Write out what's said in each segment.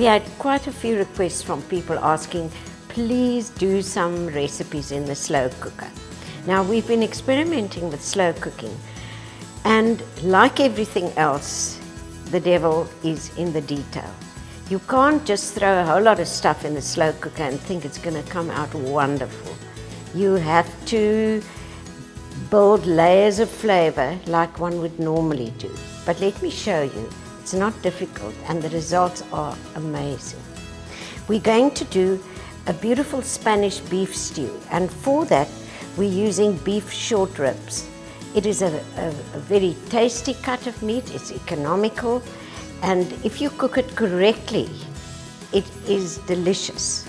We had quite a few requests from people asking, please do some recipes in the slow cooker. Now, we've been experimenting with slow cooking, and like everything else, the devil is in the detail. You can't just throw a whole lot of stuff in the slow cooker and think it's going to come out wonderful. You have to build layers of flavor like one would normally do. But let me show you, it's not difficult and the results are amazing. We're going to do a beautiful Spanish beef stew, and for that we're using beef short ribs. It is a very tasty cut of meat, it's economical, and if you cook it correctly, it is delicious.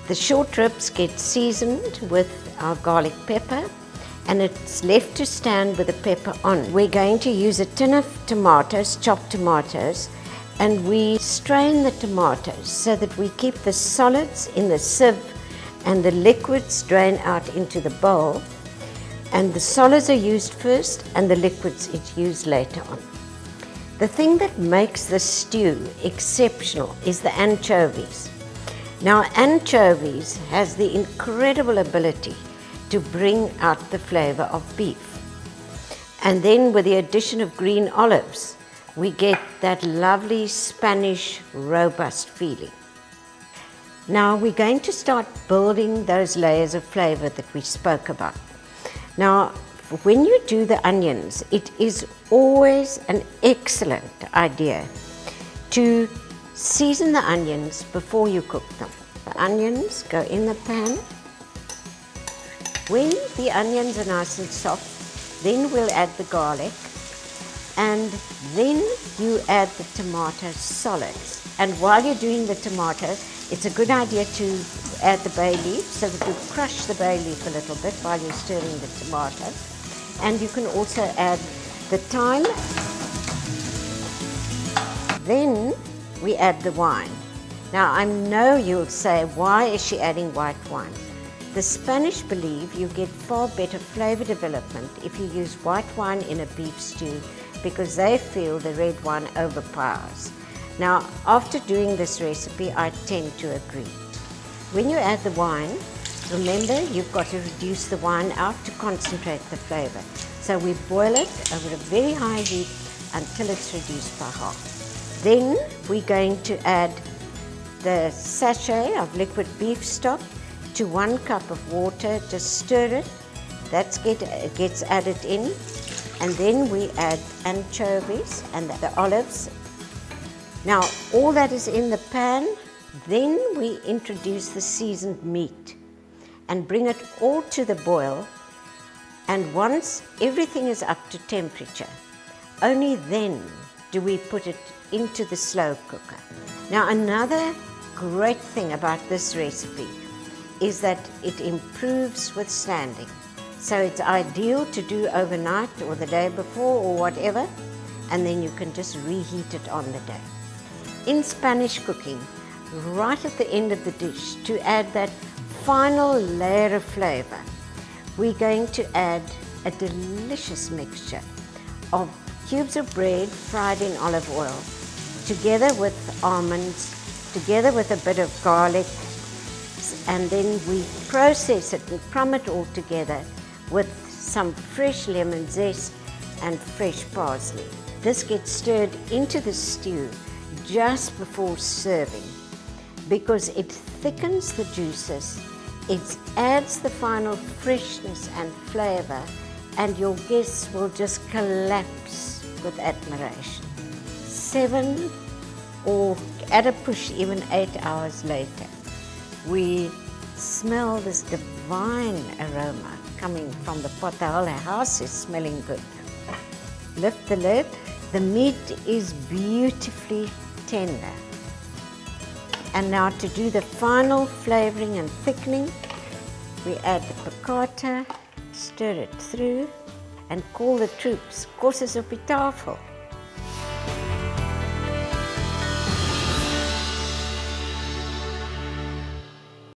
The short ribs get seasoned with our garlic pepper, and it's left to stand with the pepper on. We're going to use a tin of tomatoes, chopped tomatoes, and we strain the tomatoes so that we keep the solids in the sieve and the liquids drain out into the bowl. And the solids are used first and the liquids is used later on. The thing that makes the stew exceptional is the anchovies. Now, anchovies has the incredible ability to bring out the flavor of beef. And then with the addition of green olives, we get that lovely Spanish robust feeling. Now we're going to start building those layers of flavor that we spoke about. Now, when you do the onions, it is always an excellent idea to season the onions before you cook them. The onions go in the pan. When the onions are nice and soft, then we'll add the garlic, and then you add the tomato solids. And while you're doing the tomato, it's a good idea to add the bay leaf so that you crush the bay leaf a little bit while you're stirring the tomato. And you can also add the thyme. Then we add the wine. Now, I know you'll say, why is she adding white wine? The Spanish believe you get far better flavor development if you use white wine in a beef stew, because they feel the red wine overpowers. Now, after doing this recipe, I tend to agree. When you add the wine, remember you've got to reduce the wine out to concentrate the flavor. So we boil it over a very high heat until it's reduced by half. Then we're going to add the sachet of liquid beef stock to 1 cup of water. Just stir it. That gets added in. And then we add anchovies and the olives. Now, all that is in the pan. Then we introduce the seasoned meat and bring it all to the boil. And once everything is up to temperature, only then do we put it into the slow cooker. Now, another great thing about this recipe is that it improves with standing. So it's ideal to do overnight or the day before or whatever, and then you can just reheat it on the day. In Spanish cooking, right at the end of the dish, to add that final layer of flavor, we're going to add a delicious mixture of cubes of bread fried in olive oil, together with almonds, together with a bit of garlic, and then we process it and crumb it all together with some fresh lemon zest and fresh parsley. This gets stirred into the stew just before serving because it thickens the juices, it adds the final freshness and flavor, and your guests will just collapse with admiration. 7 or at a push even 8 hours later, we smell this divine aroma coming from the pot. The whole house is smelling good. Lift the lid. The meat is beautifully tender. And now to do the final flavoring and thickening, we add the piccata, stir it through, and call the troops. Kos is op die tafel.